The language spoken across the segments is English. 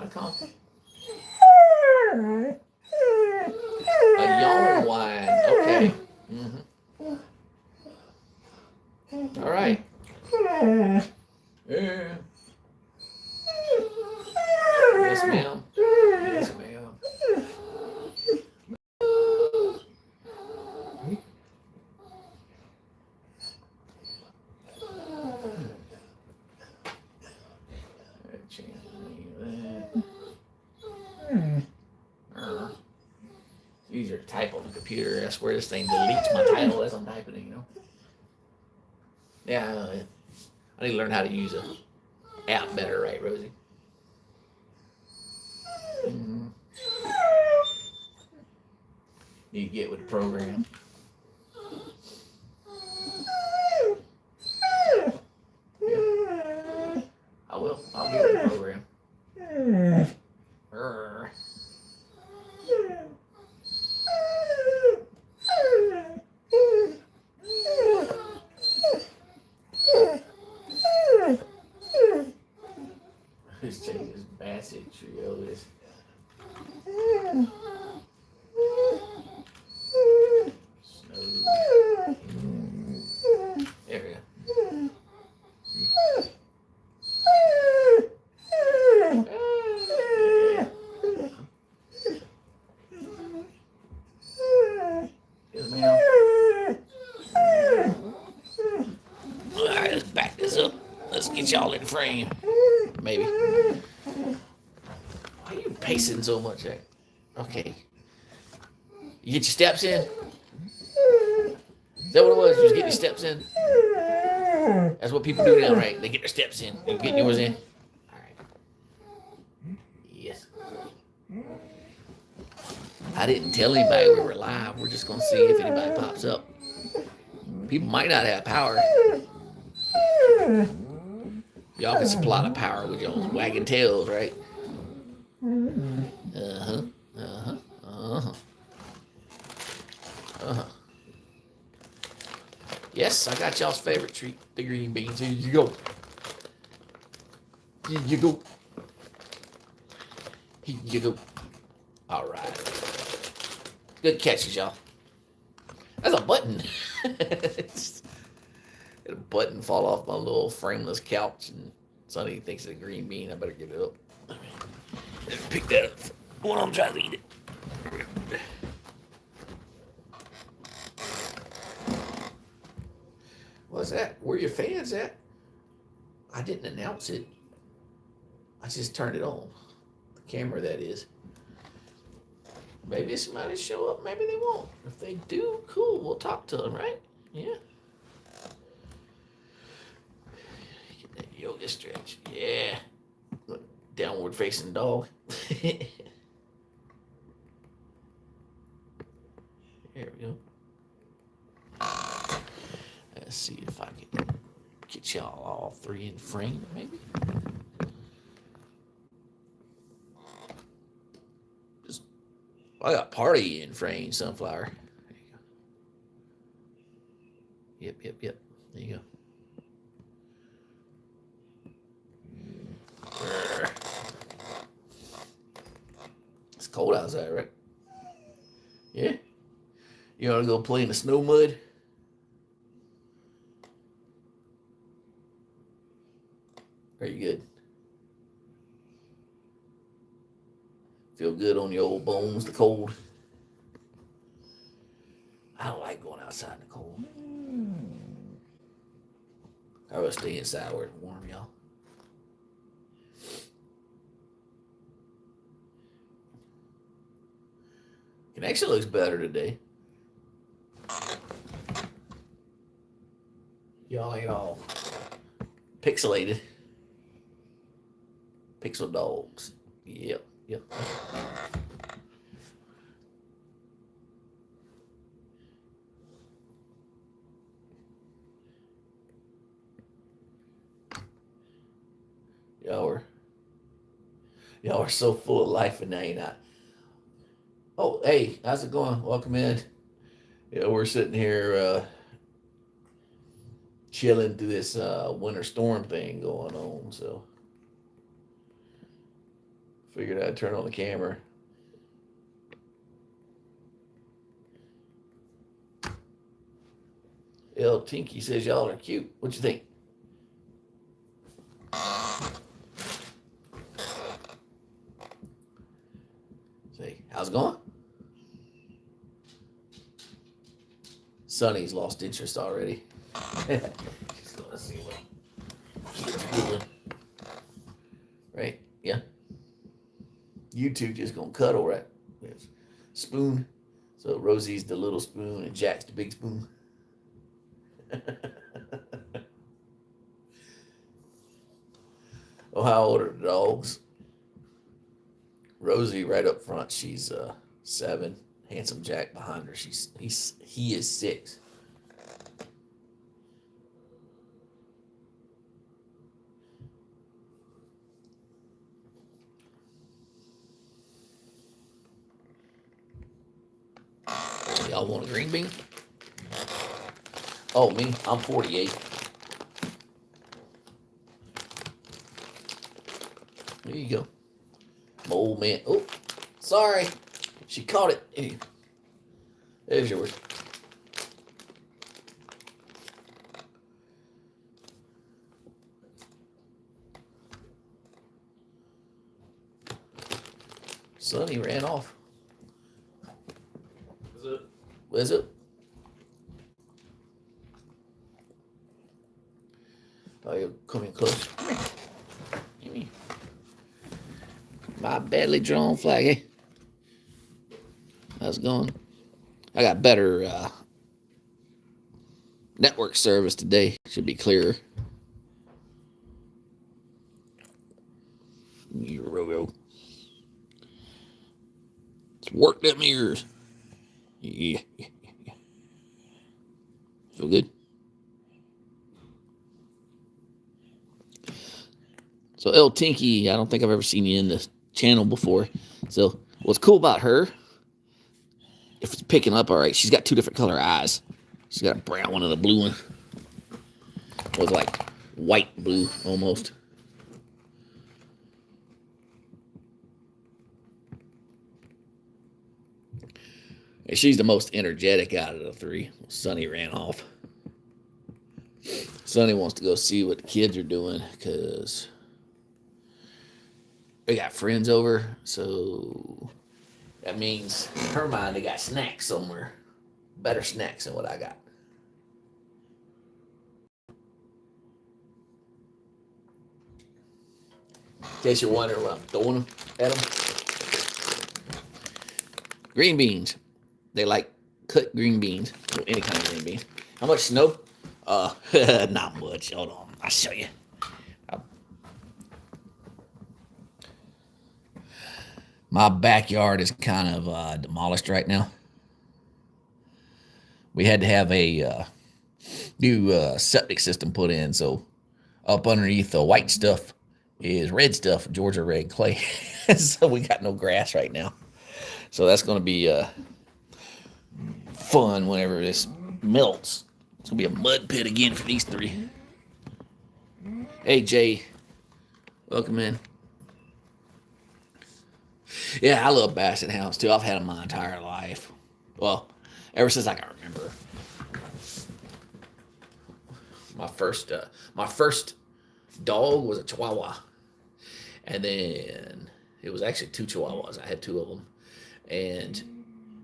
What I call it? A yawn whine. Okay. Mm-hmm. All right. Yeah. Yes, ma'am. Yes, ma'am. Easier to type on the computer. I swear this thing deletes my title as I'm typing it, you know. Yeah, I need to learn how to use a app better, right, Rosie? Mm-hmm. Need to get with the program. Yeah. I will. I'll get with the program. This changes Basset Trio. This. There we go. Yes, ma'am. All right, let's back this up. Let's get y'all in frame. Maybe. Why are you pacing so much? Okay. You get your steps in? Is that what it was? You just get your steps in? That's what people do now, right? They get their steps in. You get yours in? All right. Yes. I didn't tell anybody we were live. We're just going to see if anybody pops up. People might not have power. Y'all can supply the power with y'all's wagging tails, right? Uh-huh. Uh-huh. Uh-huh. Uh-huh. Yes, I got y'all's favorite treat, the green beans. Here you go. Here you go. Here you go. All right. Good catches, y'all. That's a button. A button fall off my little frameless couch, and Sonny thinks it's a green bean. I better get it up. Pick that up when I'm trying to eat it. What's that? Where your fans at? I didn't announce it. I just turned it on. The camera, that is. Maybe somebody show up. Maybe they won't. If they do, cool. We'll talk to them, right? Yeah. Get that yoga stretch. Yeah. Look, downward facing dog. There we go. Let's see if I can get y'all all three in frame, maybe. Just, I got party in frame, sunflower. There you go. Yep. There you go. It's cold outside, right? Yeah. You want to go play in the snow mud? Are you good? Feel good on your old bones, the cold? I don't like going outside in the cold. I would stay inside where it's warm, y'all. Connection looks better today. Y'all ain't all pixelated. Pixel dogs. Yep. Y'all are so full of life, and now you're not. Oh, hey, how's it going? Welcome in. Yeah, we're sitting here chilling through this winter storm thing going on. So Figured I'd turn on the camera. L Tinky says y'all are cute. What you think? Say, how's it going? Sonny's lost interest already. She's gonna see what she's doing. Right? Yeah. You two just gonna cuddle, right? Yes. Spoon. So Rosie's the little spoon and Jack's the big spoon. Oh, how old are the dogs? Rosie right up front, she's 7. Handsome Jack behind her, he is 6. Y'all want a green bean? Oh, me? I'm 48. There you go. Old man. Oh, sorry. She caught it. Hey, there's yours. Sonny ran off. Is it? Oh, you're coming close. Give me my badly drawn flag, eh? How's it going? I got better network service today. Should be clearer. Let's work them ears. Yeah. Feel good? So El Tinky, I don't think I've ever seen you in the channel before. So what's cool about her, if it's picking up all right, she's got 2 different color eyes. She's got a brown one and a blue one. It was like white blue almost. And she's the most energetic out of the 3. Sonny ran off. Sonny wants to go see what the kids are doing because they got friends over. So that means in her mind they got snacks somewhere. Better snacks than what I got. In case you're wondering what I'm throwing them at them. Green beans. They like cut green beans. Any kind of green bean. How much snow? Not much. Hold on. I'll show you. My backyard is kind of demolished right now. We had to have a new septic system put in. So up underneath the white stuff is red stuff, Georgia red clay. So we got no grass right now. So that's going to be fun whenever this melts. It's going to be a mud pit again for these 3. Hey, Jay. Welcome in. Yeah, I love Basset Hounds, too. I've had them my entire life. Well, ever since I can remember. My first dog was a Chihuahua. And then it was actually 2 Chihuahuas. I had 2 of them. And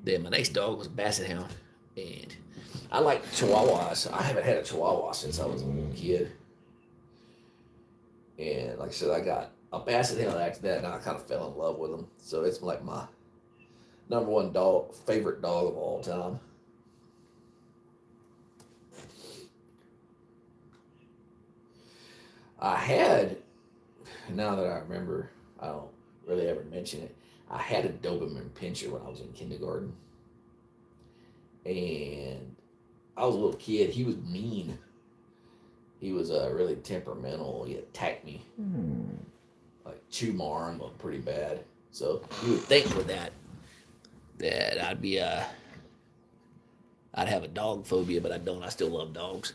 then my next dog was a Basset Hound. And I like Chihuahuas. I haven't had a Chihuahua since I was a little kid. And like I said, I got a Basset Hound after that, and I kind of fell in love with them. So it's like my number 1 favorite dog of all time. I had, now that I remember, I don't really ever mention it, I had a Doberman Pinscher when I was in kindergarten. And I was a little kid. He was mean. He was really temperamental. He attacked me. Like chew my arm up pretty bad. So you would think with that I'd be I'd have a dog phobia, but I don't. I still love dogs.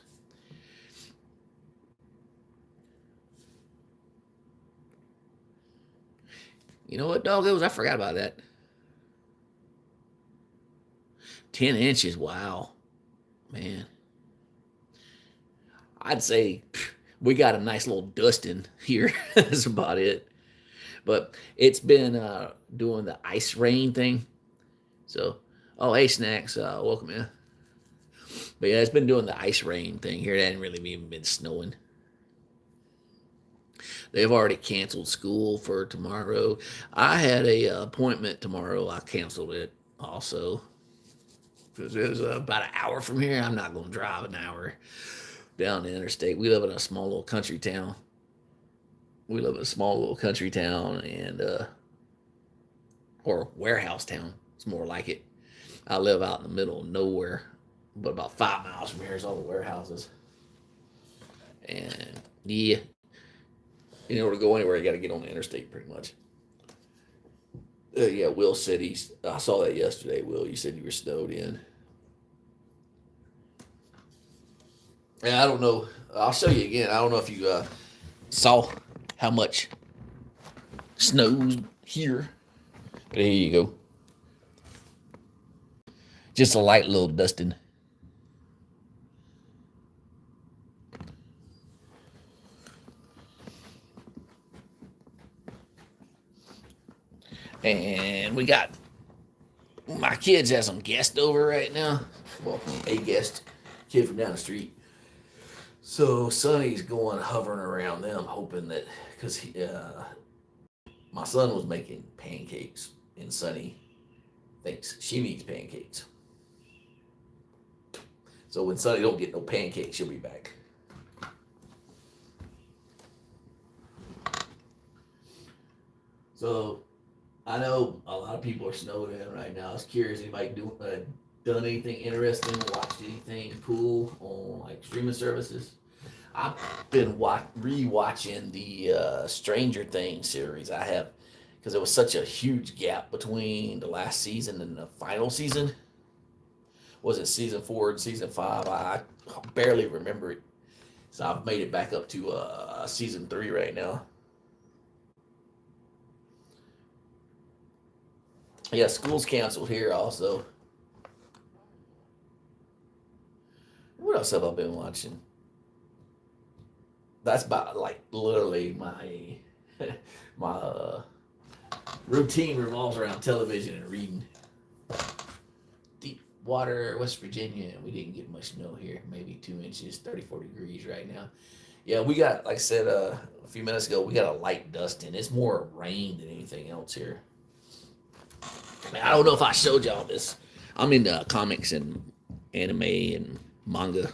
You know what, doggos? I forgot about that. 10 inches. Wow. Man. I'd say we got a nice little dusting here. That's about it. But it's been doing the ice rain thing. So, oh, hey, Snacks. Welcome in. But yeah, it's been doing the ice rain thing here. It hasn't really even been snowing. They've already canceled school for tomorrow. I had a appointment tomorrow. I canceled it also because it was about an hour from here. I'm not going to drive an hour down the interstate. We live in a small little country town. And or warehouse town. It's more like it. I live out in the middle of nowhere, but about 5 miles from here is all the warehouses. And yeah, in order to go anywhere, you got to get on the interstate pretty much. Yeah, Will said I saw that yesterday. Will, you said you were snowed in. Yeah, I don't know. I'll show you again. I don't know if you saw how much snows here. But here you go. Just a light little dusting. And we got my kids have some guests over right now. Well, a guest, kid from down the street. So Sonny's going hovering around them, hoping that because my son was making pancakes, and Sonny thinks she needs pancakes. So when Sonny don't get no pancakes, she'll be back. So I know a lot of people are snowed in right now. I was curious, anybody done anything interesting, watched anything cool on like streaming services? I've been rewatching the Stranger Things series. I have because there was such a huge gap between the last season and the final season. Was it season 4 and season 5? I barely remember it. So I've made it back up to season 3 right now. Yeah, school's canceled here also. What else have I been watching? That's about like literally my my routine revolves around television and reading. Deepwater, West Virginia. We didn't get much snow here. Maybe 2 inches, 34 degrees right now. Yeah, we got, like I said a few minutes ago, we got a light dusting. It's more rain than anything else here. I don't know if I showed y'all this. I'm into comics and anime and manga.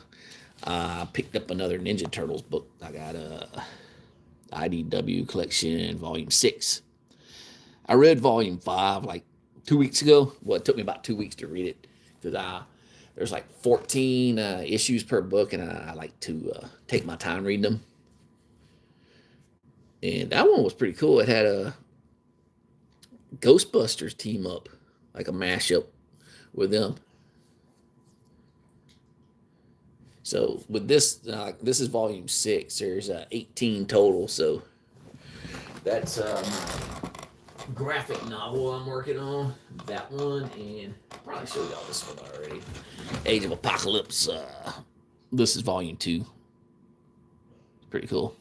I picked up another Ninja Turtles book. I got a IDW collection, volume 6. I read volume 5 like 2 weeks ago. Well, it took me about 2 weeks to read it because there's like 14 issues per book, and I like to take my time reading them. And that one was pretty cool. It had a Ghostbusters team up, like a mashup with them. So with this is volume 6. There's 18 total. So that's my graphic novel I'm working on. That one, and I'll probably showed y'all this one already. Age of Apocalypse. This is volume 2. It's pretty cool.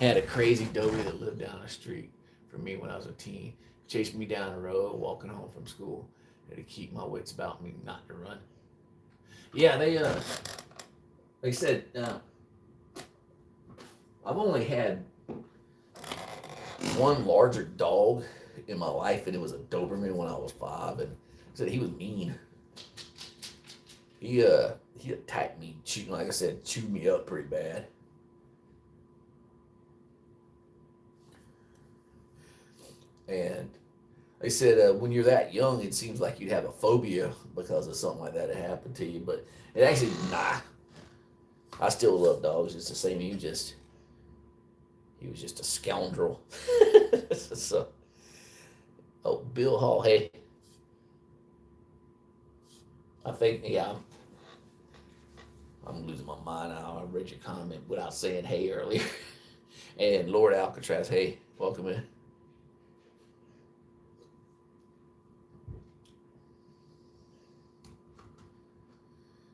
Had a crazy doggy that lived down the street from me when I was a teen. Chased me down the road walking home from school. Had to keep my wits about me not to run. Yeah, they said I've only had one larger dog in my life, and it was a Doberman when I was 5, and said he was mean. He attacked me, like I said, chewed me up pretty bad. And they said when you're that young, it seems like you'd have a phobia because of something like that that happened to you. But it actually, nah. I still love dogs. It's the same. He was just a scoundrel. So, oh, Bill Hall, hey. I think, yeah, I'm losing my mind now. I read your comment without saying hey earlier. And Lord Alcatraz, hey, welcome in.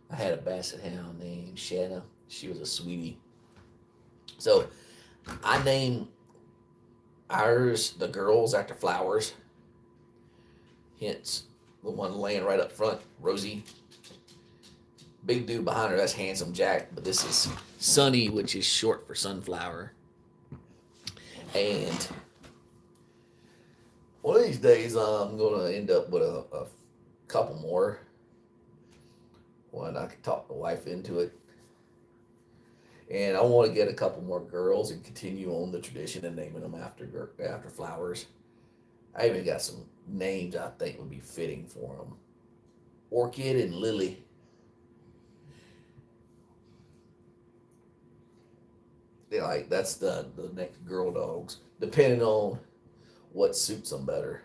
I had a basset hound named Shanna. She was a sweetie. So I named ours, the girls, after flowers. Hence the one laying right up front, Rosie. Big dude behind her, that's Handsome Jack. But this is Sunny, which is short for sunflower. And one of these days, I'm going to end up with a couple more. One, I could talk the wife into it. And I want to get a couple more girls and continue on the tradition of naming them after flowers. I even got some names I think would be fitting for them. Orchid and Lily. That's the next girl dogs, depending on what suits them better.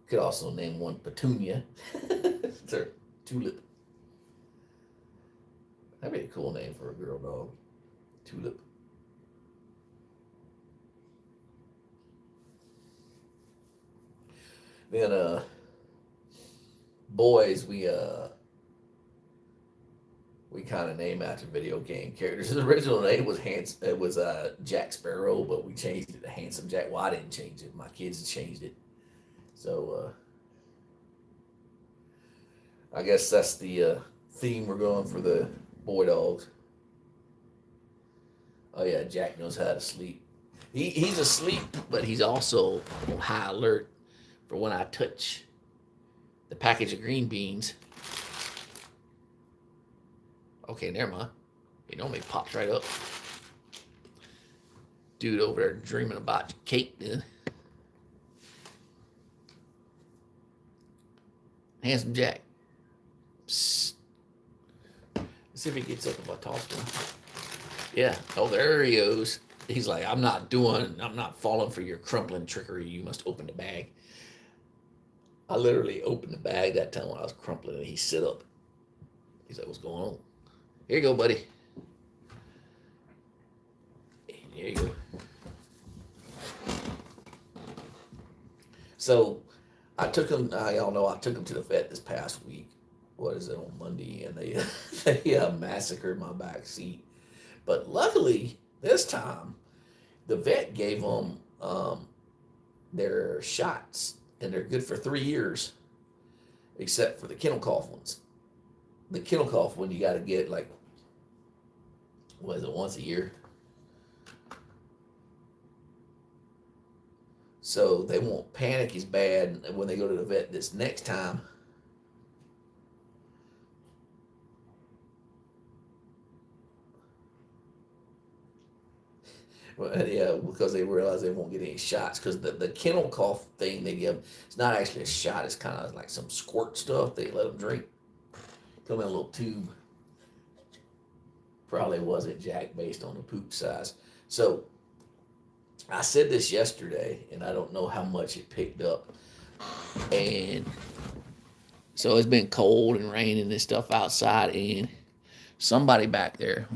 Could also name one Petunia. Or Tulip. That'd be a cool name for a girl dog. Tulip. Then boys, we kind of name after video game characters. His original name was Jack Sparrow, but we changed it to Handsome Jack. Well, I didn't change it. My kids changed it. So I guess that's the theme we're going for the boy dogs. Oh yeah, Jack knows how to sleep. He's asleep, but he's also on high alert for when I touch the package of green beans. Okay, never mind. He normally pops right up. Dude over there dreaming about cake then. Handsome Jack. Psst. Let's see if he gets up if I toss him. Yeah. Oh, there he goes. He's like, I'm not falling for your crumpling trickery. You must open the bag. I literally opened the bag that time when I was crumpling and he sit up. He's like, what's going on? Here you go, buddy. Here you go. So I took him, y'all know I took him to the vet this past week. What is it, on Monday? And they massacred my back seat. But luckily, this time, the vet gave them their shots, and they're good for 3 years, except for the kennel cough ones. The kennel cough one, you got to get once a year? So they won't panic as bad when they go to the vet this next time. Well, yeah, because they realize they won't get any shots. Because the kennel cough thing they give, it's not actually a shot. It's kind of like some squirt stuff they let them drink. Come in a little tube. Probably wasn't Jack based on the poop size. So I said this yesterday, and I don't know how much it picked up. And so it's been cold and raining and stuff outside, and somebody back there,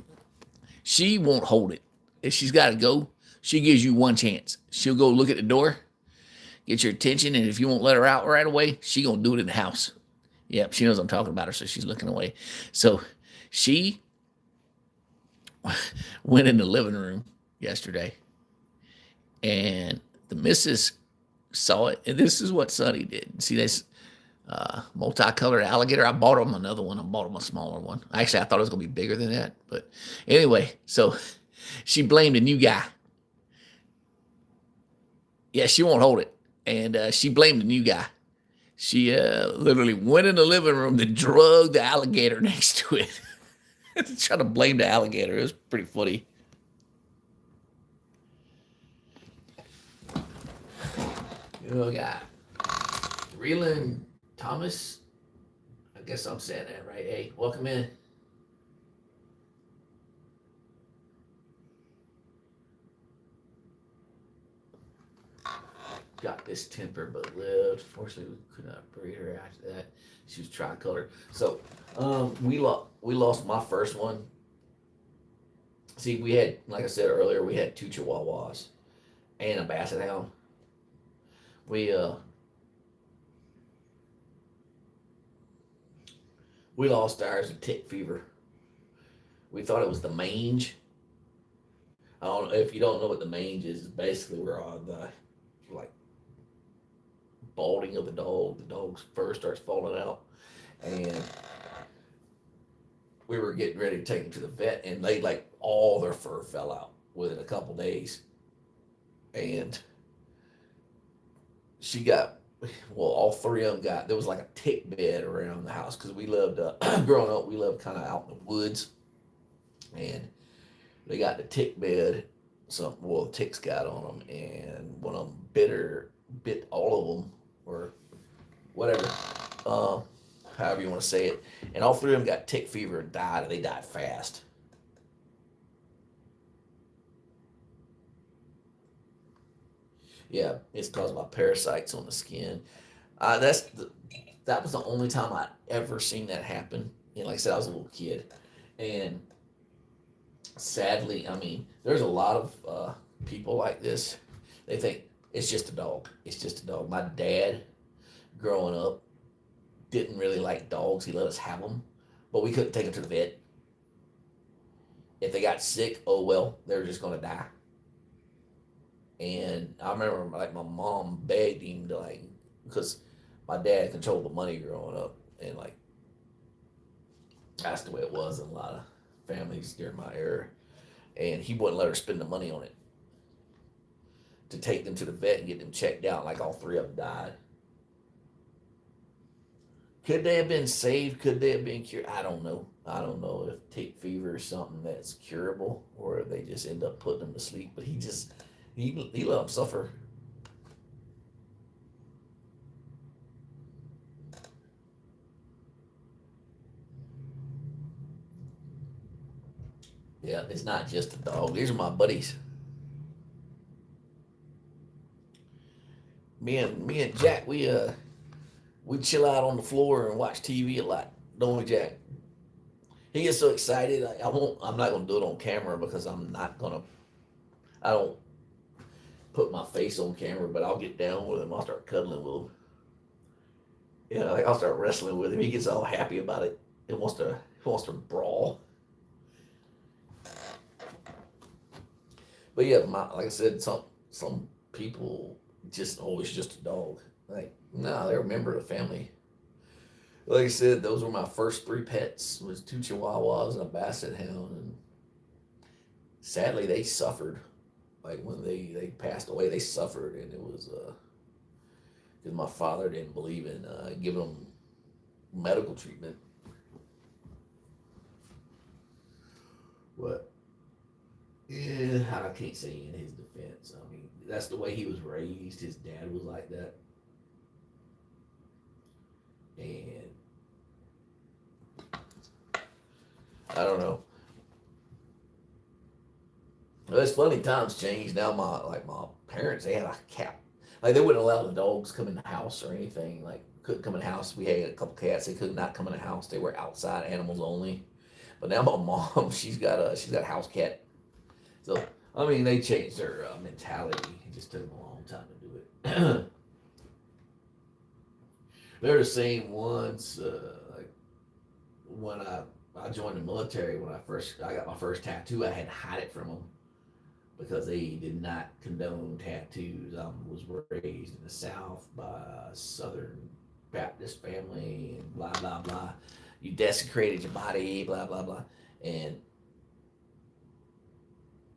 she won't hold it. If she's got to go, she gives you one chance. She'll go look at the door, get your attention, and if you won't let her out right away, she gonna do it in the house. Yep, she knows I'm talking about her, so she's looking away. So she went in the living room yesterday, and the missus saw it, and this is what Sonny did. See this multicolored alligator? I bought him another one. I bought him a smaller one. Actually, I thought it was gonna be bigger than that, but anyway, so she blamed a new guy. Yeah, she won't hold it. And she blamed the new guy. She literally went in the living room to drug the alligator next to it. Trying to blame the alligator. It was pretty funny. We got Reeland Thomas. I guess I'm saying that right. Hey, welcome in. Got this temper but lived. Fortunately, we could not breed her after that. She was tricolor. So we lost my first one. See, we had, like I said earlier, we had two Chihuahuas and a Basset Hound. We we lost ours to tick fever. We thought it was the mange. I don't know if you don't know what the mange is. It's basically where all the like balding of the dog's fur starts falling out, and we were getting ready to take them to the vet, and they like all their fur fell out within a couple days, and she got well, all three of them got. There was like a tick bed around the house because we lived growing up. We lived kind of out in the woods, and they got the tick bed. Some well, the ticks got on them, and one of them bit all of them, or whatever, uh, however you want to say it. And all three of them got tick fever and died, and they died fast. Yeah, it's caused by parasites on the skin. That was the only time I ever seen that happen. Like I said, I was a little kid, and sadly, I mean, there's a lot of people like this. They think it's just a dog. It's just a dog. My dad, growing up, didn't really like dogs. He let us have them, but we couldn't take them to the vet. If they got sick, oh well, they were just gonna die. And I remember like my mom begged him to like because my dad controlled the money growing up, and like that's the way it was in a lot of families during my era. And he wouldn't let her spend the money on it to take them to the vet and get them checked out. Like all three of them died. Could they have been saved? Could they have been cured? I don't know. I don't know if tick fever is something that's curable or if they just end up putting them to sleep. But he let them suffer. Yeah, it's not just a dog. These are my buddies. Me and Jack, we chill out on the floor and watch TV a lot, don't we, Jack? He gets so excited. I won't. I'm not gonna do it on camera because I'm not gonna. I don't put my face on camera, but I'll get down with him. I'll start cuddling with him. Like I'll start wrestling with him. He gets all happy about it. He wants to brawl. But yeah, like I said, some people just always just a dog. Like no, nah, they're a member of the family. Like I said, those were my first three pets. It was two Chihuahuas and a Basset Hound, and sadly they suffered. Like when they passed away, they suffered, and it was because my father didn't believe in giving them medical treatment. But yeah, I can't say in his defense. I mean, that's the way he was raised. His dad was like that, and I don't know. Well, it's funny. Times changed now. My parents, they had a cat. Like they wouldn't allow the dogs come in the house or anything. Like couldn't come in the house. We had a couple cats. They could not come in the house. They were outside animals only. But now my mom, she's got a house cat. So I mean, they changed their mentality. It just took them a long time to do it. They're the same ones. Like when I joined the military, when I got my first tattoo, I had to hide it from them because they did not condone tattoos. I was raised in the South by a Southern Baptist family, and blah blah blah. You desecrated your body, blah blah blah. And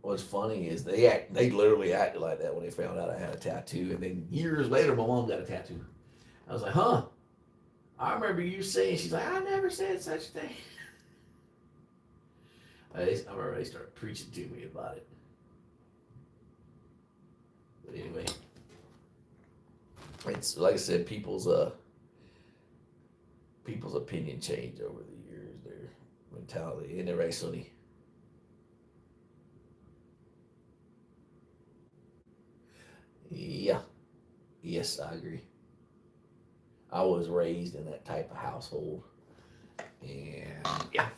what's funny is they literally acted like that when they found out I had a tattoo, and then years later, my mom got a tattoo. I was like, huh? I remember you saying. She's like, I never said such a thing. I remember they started preaching to me about it. But anyway, it's like I said, people's opinion changed over the years. Their mentality and their raciality. Yeah, yes, I agree. I was raised in that type of household, and yeah,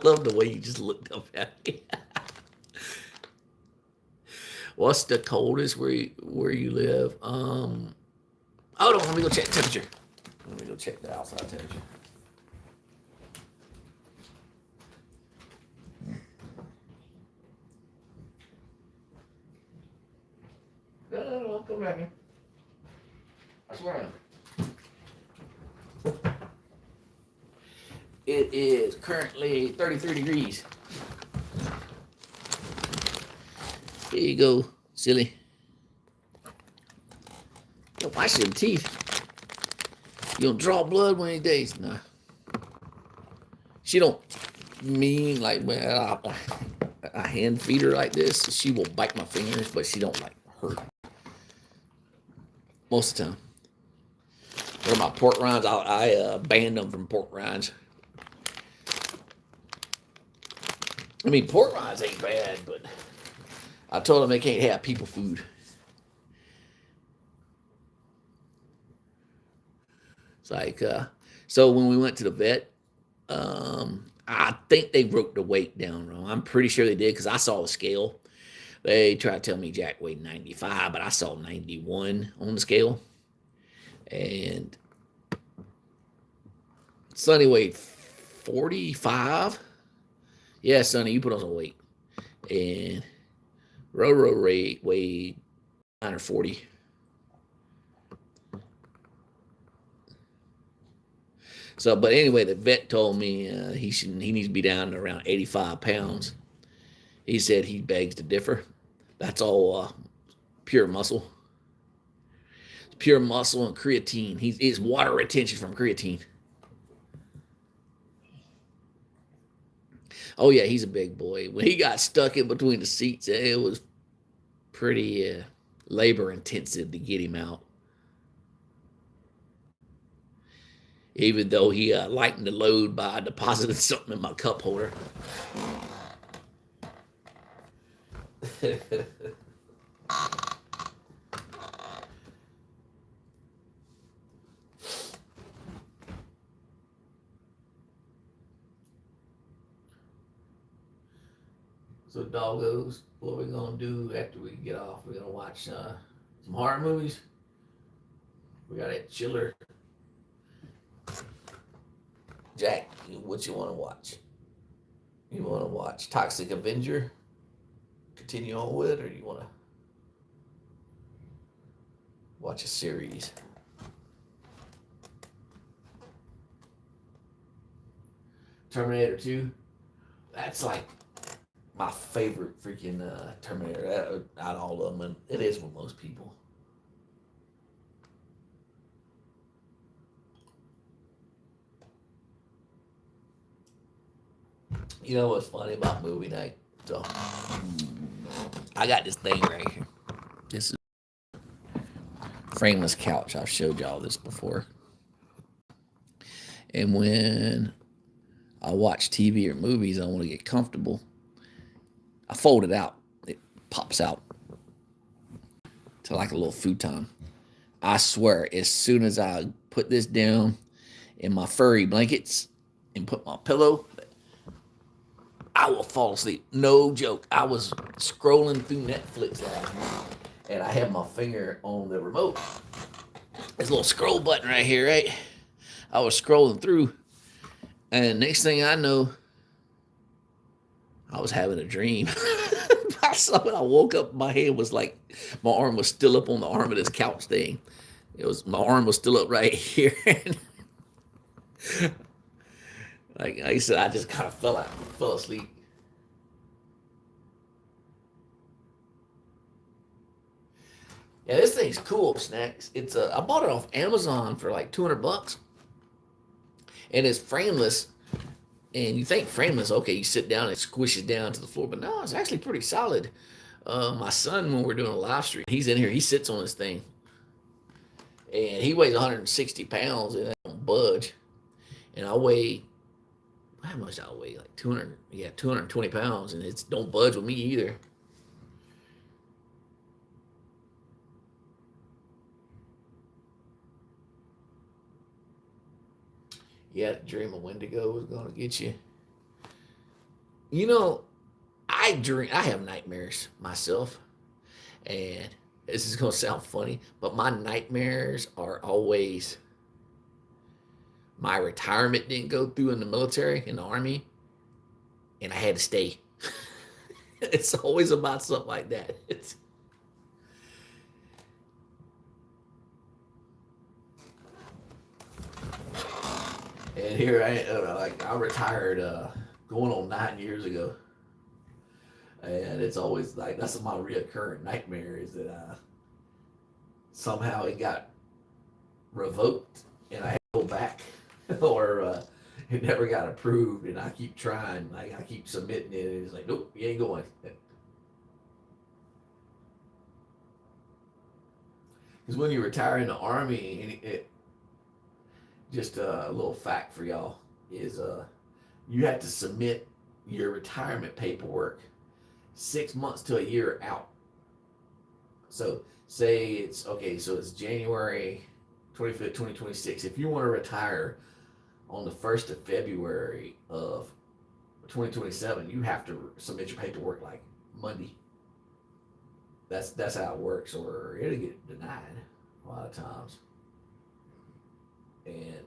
love the way you just looked up at me. What's the coldest where you live? Hold on, let me go check temperature. Let me go check the outside temperature. No, come back here. I swear. It is currently 33 degrees. Here you go, silly. Don't wash your teeth. You don't draw blood one of these days. Nah. She don't mean like when I hand feed her like this. She will bite my fingers, but she don't like hurt. Most of the time. Or my pork rinds, I banned them from pork rinds. I mean, pork rinds ain't bad, but I told them they can't have people food. It's like, so when we went to the vet, I think they broke the weight down wrong. I'm pretty sure they did because I saw the scale. They tried to tell me Jack weighed 95, but I saw 91 on the scale. And Sonny weighed 45. Yeah, Sonny, you put on some weight. And Roro weighed 9 or 40. So, but anyway, the vet told me he needs to be down to around 85 pounds. He said he begs to differ. That's all pure muscle. Pure muscle and creatine. He's water retention from creatine. Oh yeah, he's a big boy. When he got stuck in between the seats, it was pretty labor intensive to get him out. Even though he lightened the load by depositing something in my cup holder. So doggos, what we're gonna do after we get off? We're gonna watch some horror movies. We got that chiller. Jack, what you want to watch? You want to watch Toxic Avenger? Continue on with it, or you want to watch a series? Terminator 2. That's like my favorite freaking Terminator out of all of them, and it is with most people. You know what's funny about movie night? So, I got this thing right here. This is frameless couch. I've showed y'all this before. And when I watch TV or movies, I want to get comfortable. I fold it out. It pops out to like a little futon. I swear, as soon as I put this down in my furry blankets and put my pillow, I will fall asleep. No joke. I was scrolling through Netflix and I had my finger on the remote. There's a little scroll button right here, right? I was scrolling through, and next thing I know, I was having a dream. When I woke up, my head was like, my arm was still up on the arm of this couch thing. My arm was still up right here. Like I said, I just kind of fell asleep. Yeah, this thing's cool, Snacks. I bought it off Amazon for like $200, and it's frameless. And you think frameless, okay, you sit down and it squishes down to the floor, but no, it's actually pretty solid. My son, when we're doing a live stream, he's in here. He sits on this thing, and he weighs 160 pounds, and I don't budge. And I weigh, how much I weigh? Like 220 pounds, and it's don't budge with me either. You had a dream a Wendigo was going to get you. You know, I dream. I have nightmares myself, and this is gonna sound funny, but my nightmares are always my retirement didn't go through in the military, in the army, and I had to stay. It's always about something like that. And here I retired going on 9 years ago, and it's always like that's my reoccurring nightmare is that somehow it got revoked and I had to go back, or it never got approved, and I keep trying, like I keep submitting it, and it's like, nope, you ain't going. Because when you retire in the army, just a little fact for y'all is you have to submit your retirement paperwork 6 months to a year out. So say it's okay, so it's January 25th, 2026. If you want to retire on the 1st of February of 2027, you have to submit your paperwork like Monday. That's how it works, or it'll get denied a lot of times. And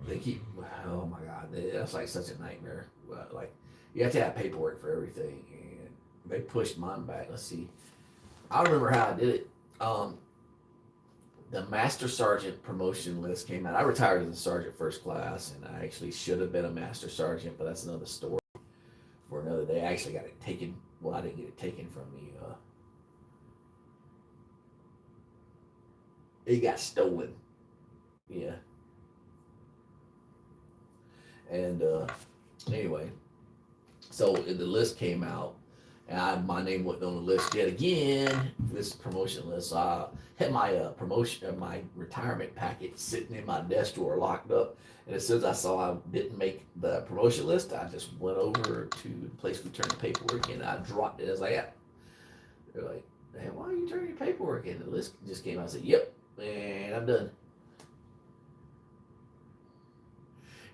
they keep, oh my God, that's like such a nightmare. Like you have to have paperwork for everything, and they pushed mine back. Let's see, I remember how I did it. The Master Sergeant promotion list came out. I retired as a Sergeant First Class, and I actually should have been a Master Sergeant, but that's another story for another day. I actually got it taken. Well, I didn't get it taken from me. It got stolen. Yeah. And anyway, so the list came out, and my name wasn't on the list yet again. This promotion list. So I had my promotion, my retirement packet sitting in my desk drawer, locked up. And as soon as I saw I didn't make the promotion list, I just went over to the place we turned the paperwork in. And I dropped it. I was like, yeah. They're like, man, why are you turning your paperwork in? The list just came out. I said, yep, and I'm done.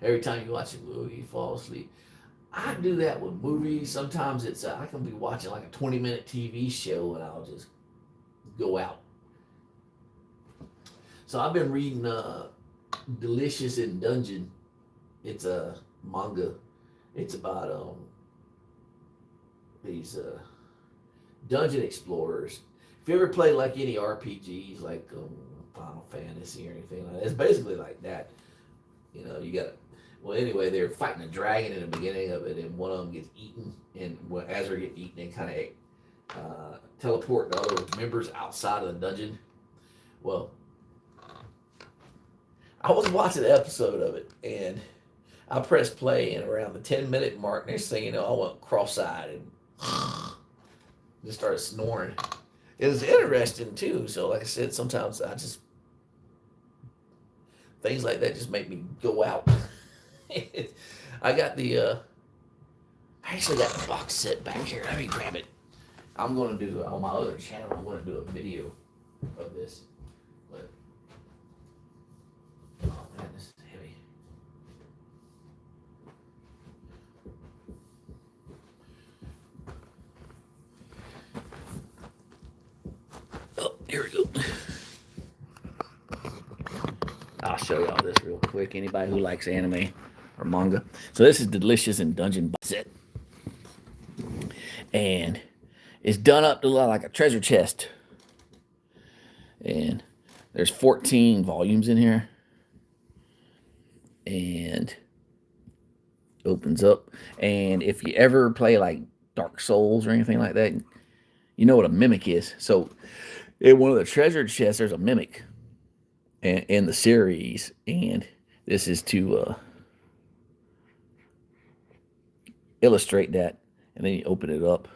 Every time you watch a movie, you fall asleep. I do that with movies. Sometimes it's I can be watching like a 20-minute TV show and I'll just go out. So I've been reading Delicious in Dungeon. It's a manga. It's about these dungeon explorers. If you ever play like any RPGs, like Final Fantasy or anything like that, it's basically like that. You know, you got to. Well, anyway, they're fighting a dragon in the beginning of it, and one of them gets eaten. And as they're getting eaten, they kind of teleport to other members outside of the dungeon. Well, I was watching an episode of it, and I pressed play, and around the 10-minute mark, next thing you know, I went cross-eyed and just started snoring. It was interesting, too. So, like I said, sometimes things like that just make me go out. I got I actually got the box set back here. Let me grab it. I'm going to do, on my other channel, I'm going to do a video of this. But, oh man, this is heavy. Oh, here we go. I'll show y'all this real quick. Anybody who likes anime or manga. So this is Delicious in Dungeon Basset. And it's done up to like a treasure chest. And there's 14 volumes in here. And opens up. And if you ever play like Dark Souls or anything like that, you know what a mimic is. So in one of the treasure chests, there's a mimic in the series. And this is to illustrate that, and then you open it up.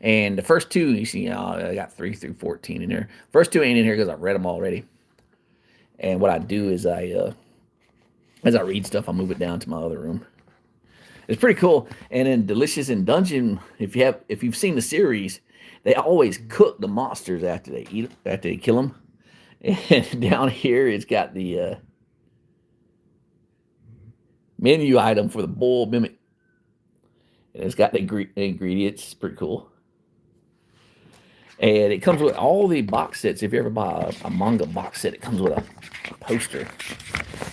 And the first two, you see, I got 3 through 14 in there. First two ain't in here because I've read them already. And what I do is as I read stuff, I move it down to my other room. It's pretty cool. And in Delicious in Dungeon, if you've seen the series, they always cook the monsters after they kill them. And down here, it's got the menu item for the bull mimic. And it's got the ingredients. It's pretty cool. And it comes with all the box sets. If you ever buy a manga box set, it comes with a poster.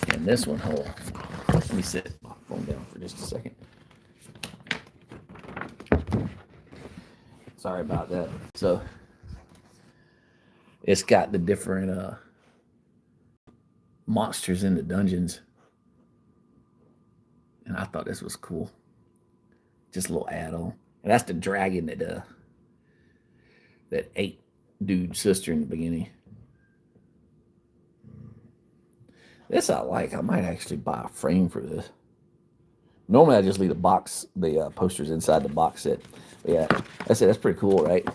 And this one, hold on. Let me set my phone down for just a second. Sorry about that. So it's got the different monsters in the dungeons. And I thought this was cool. Just a little add-on. And that's the dragon that ate dude's sister in the beginning. This I like. I might actually buy a frame for this. Normally I just leave the posters inside the box set. But yeah, that's it. That's pretty cool, right?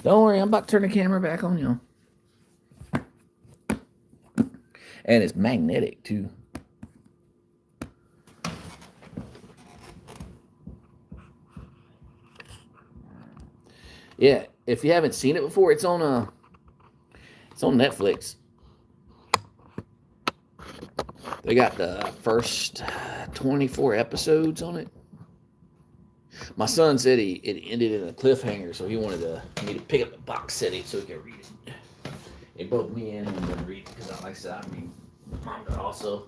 Don't worry, I'm about to turn the camera back on you. And it's magnetic too. Yeah, if you haven't seen it before, it's on Netflix. They got the first 24 episodes on it. My son said it ended in a cliffhanger, so he wanted me to pick up the box set so he could read it. It broke me in and then read it because, like I said, I read manga also.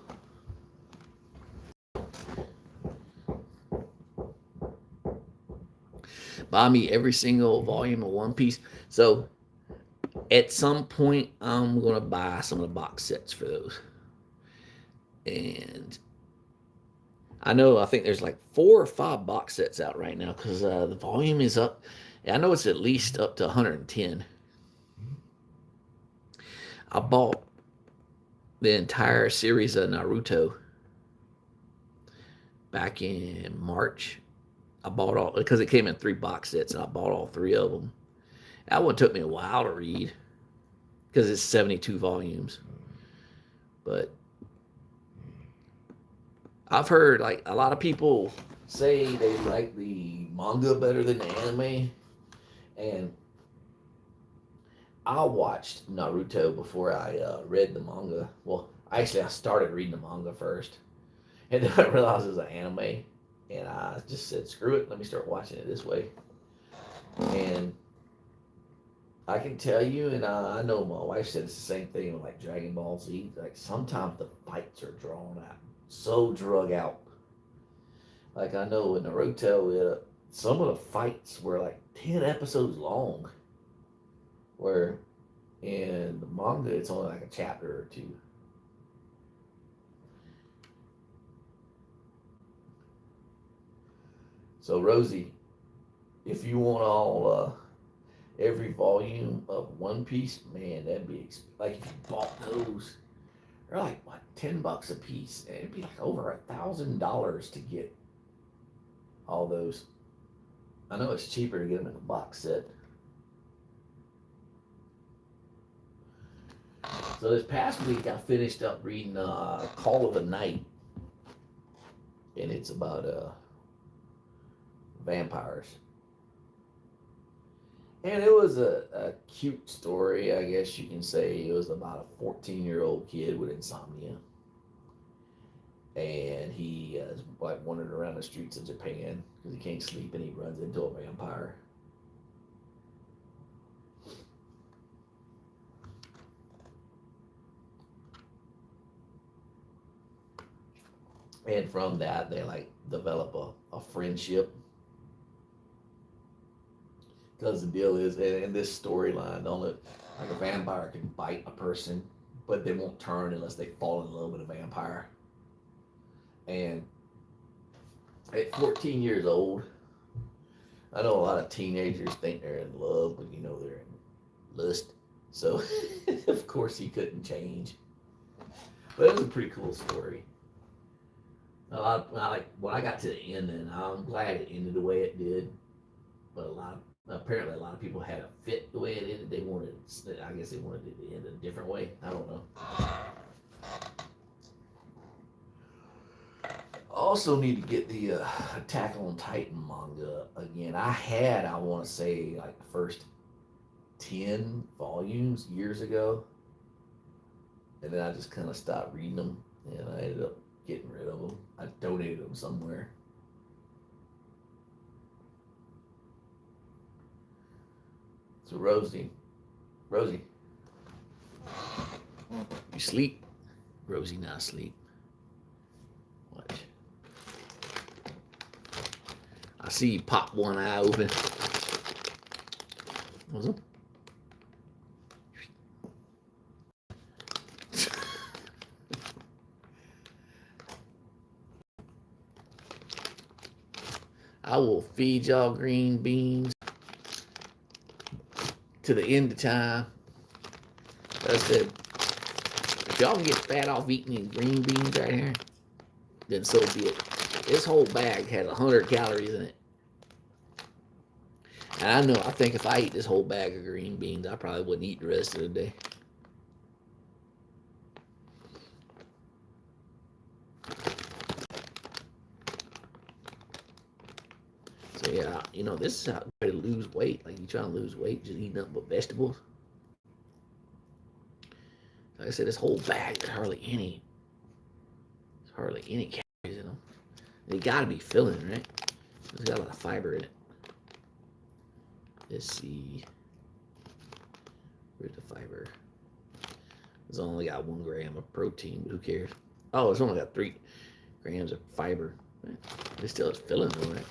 Buy me every single volume of One Piece. So at some point, I'm going to buy some of the box sets for those. And I think there's like 4 or 5 box sets out right now because the volume is up. I know it's at least up to 110. I bought the entire series of Naruto back in March. I bought all because it came in 3 box sets, and I bought all 3 of them. That one took me a while to read because it's 72 volumes. But I've heard like a lot of people say they like the manga better than the anime, and I watched Naruto before I read the manga. Well, actually, I started reading the manga first, and then I realized it was an anime, and I just said, "Screw it, let me start watching it this way." And I can tell you, and I know my wife said it's the same thing with like Dragon Ball Z. Like sometimes the fights are drawn out, so drug out. Like I know in Naruto, some of the fights were like 10 episodes long, where in the manga it's only like a chapter or 2. So Rosie, if you want all every volume of One Piece, man, that'd be like if you bought those, they're like what $10 a piece, and it'd be like over $1,000 to get all those. I know it's cheaper to get them in a box set. So this past week I finished up reading Call of the Night, and it's about vampires. And it was a cute story, I guess you can say. It was about a 14-year-old kid with insomnia. And he is like wandering around the streets of Japan because he can't sleep, and he runs into a vampire. And from that, they like develop a friendship. Because the deal is, in this storyline, only like a vampire can bite a person, but they won't turn unless they fall in love with a vampire. And at 14 years old, I know a lot of teenagers think they're in love, but they're in lust. So, of course, he couldn't change. But it was a pretty cool story. When I got to the end, and I'm glad it ended the way it did. But apparently a lot of people had a fit the way it ended. I guess they wanted it to end a different way. I don't know. Also need to get the Attack on Titan manga again. I want to say, like the first 10 volumes years ago. And then I just kind of stopped reading them. And I ended up getting rid of them. I donated them somewhere. So Rosie, you sleep? Rosie not asleep. Watch. I see you pop one eye open. What's up? I will feed y'all green beans to the end of time. Like I said, if y'all can get fat off eating these green beans right here, then so be it. This whole bag has 100 calories in it. And I know, I think if I eat this whole bag of green beans, I probably wouldn't eat the rest of the day. So yeah, you know, this is how to lose weight. Like you trying to lose weight, just eat nothing but vegetables. Like I said, this whole bag, there's hardly any calories in them. And you gotta be filling, right? It's got a lot of fiber in it. Let's see. Where's the fiber? It's only got 1 gram of protein, but who cares? Oh, it's only got 3 grams of fiber. It still is filling though, right?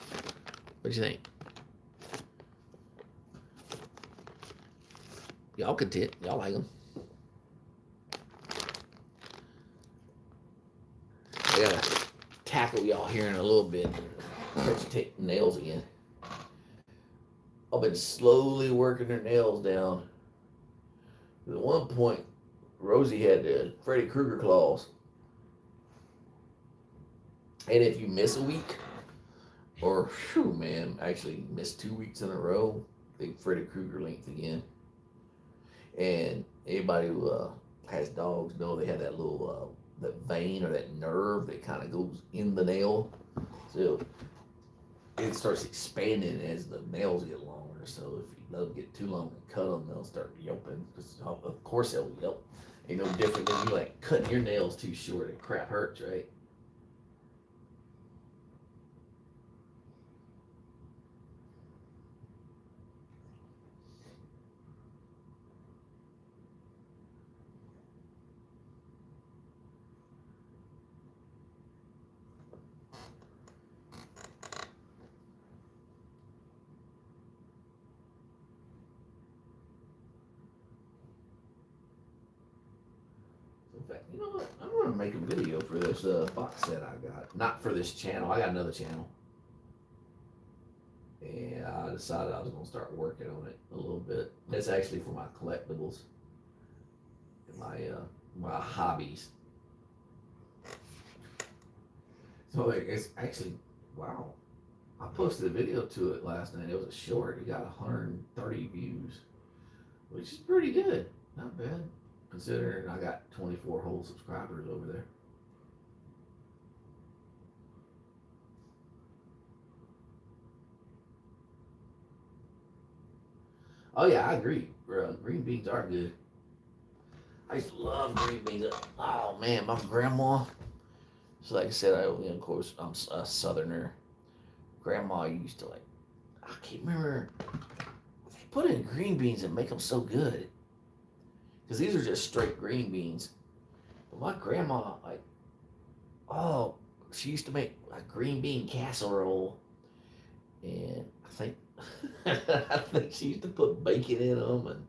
What do you think? Y'all content? Y'all like them? I gotta tackle y'all here in a little bit. Let's take nails again. I've been slowly working her nails down. At one point, Rosie had the Freddy Krueger claws. And if you miss a week, or phew, man, actually missed 2 weeks in a row, the Freddy Krueger length again. And anybody who has dogs know they have that little that vein or that nerve that kind of goes in the nail. So it starts expanding as the nails get longer. So if you let them get too long and cut them, they'll start yelping. Because of course they'll yelp. Ain't no different than you like cutting your nails too short. It crap hurts, right? In fact, you know what? I'm gonna make a video for this box set I got. Not for this channel. I got another channel. And I decided I was gonna start working on it a little bit. It's actually for my collectibles and my hobbies. So it's actually, wow. I posted a video to it last night. It was a short. It got 130 views, which is pretty good. Not bad, considering I got 24 whole subscribers over there. Oh yeah, I agree. Green beans are good. I used to love green beans. Oh man, my grandma. So like I said, of course I'm a southerner. Grandma used to like, I can't remember. They put in green beans and make them so good. Because these are just straight green beans. But my grandma, like, oh, she used to make a green bean casserole. And I think, I think she used to put bacon in them and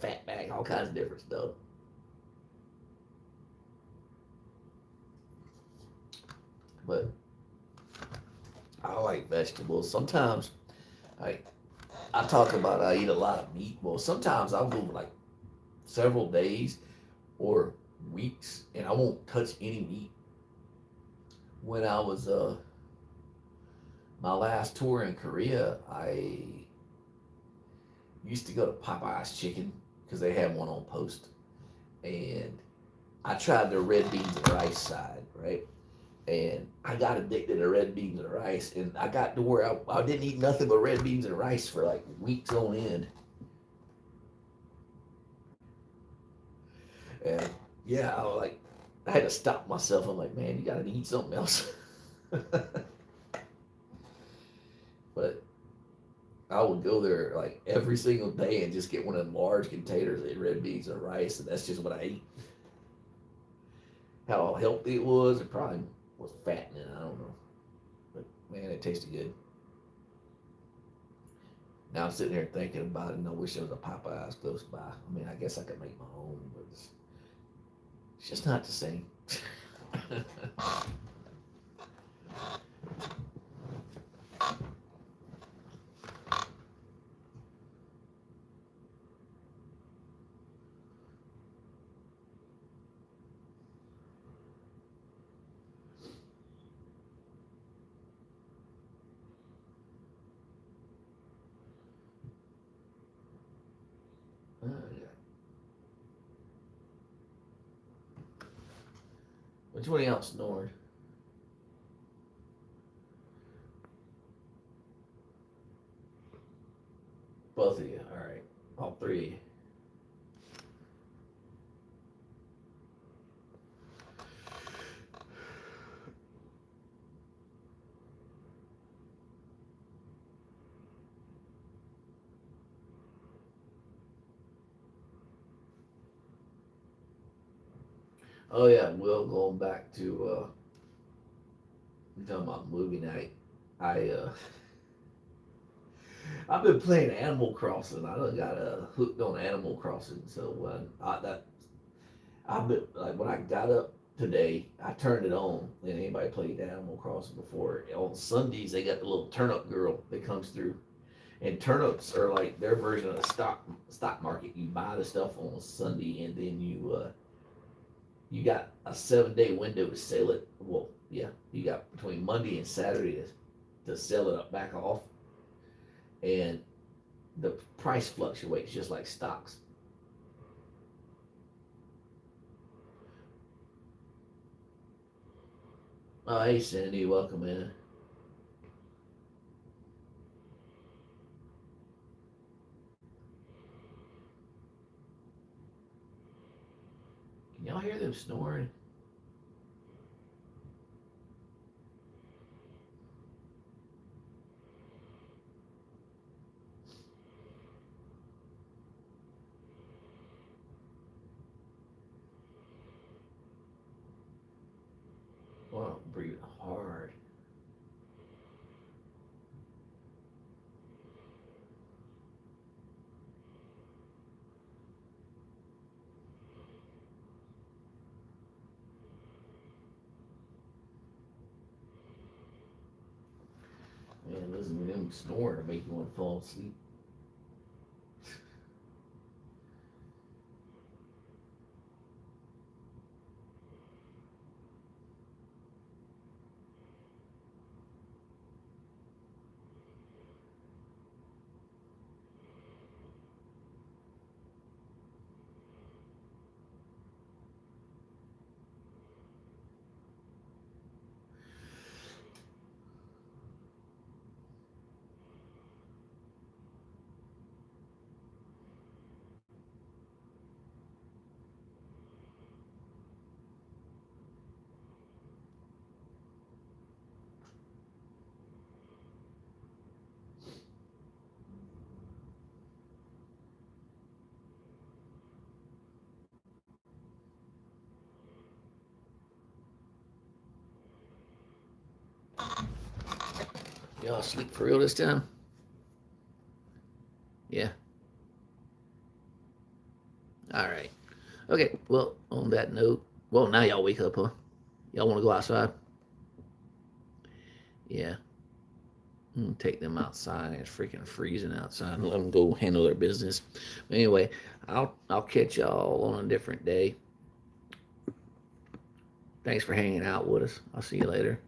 fat back, all kinds of different stuff. But I like vegetables. Sometimes I talk about I eat a lot of meat. Well, sometimes I'll go like several days or weeks and I won't touch any meat. When I was my last tour in Korea, I used to go to Popeye's Chicken because they had one on post, and I tried the red beans and rice side, right? And I got addicted to red beans and rice, and I got to where I didn't eat nothing but red beans and rice for like weeks on end. And yeah, I had to stop myself. I'm like, man, you gotta eat something else. But I would go there like every single day and just get one of them large containers of red beans and rice, and that's just what I ate. How healthy it was, it probably was fattening. I don't know, but man, it tasted good. Now I'm sitting here thinking about it, and I wish there was a Popeyes close by. I mean, I guess I could make my own, but it's just not the same. Yeah. Which one else snored? Both of you. All right. All three of you. Oh yeah, Will, going back to talking about movie night. I I've been playing Animal Crossing. I done got hooked on Animal Crossing. So I've been like when I got up today, I turned it on. And anybody played Animal Crossing before? On Sundays, they got the little turnip girl that comes through, and turnips are like their version of the stock market. You buy the stuff on Sunday, and then you got a 7 day window to sell it. Well, yeah, you got between Monday and Saturday to sell it up back off, and the price fluctuates just like stocks. Oh, hey Cindy, welcome in. Can y'all hear them snoring? Wow, breathing hard. Man, listening to them snoring to make you want to fall asleep. Y'all sleep for real this time? Yeah. All right. Okay. Well, on that note, well, now y'all wake up, huh? Y'all want to go outside? Yeah. Take them outside. It's freaking freezing outside. Let them go handle their business. But anyway, I'll catch y'all on a different day. Thanks for hanging out with us. I'll see you later.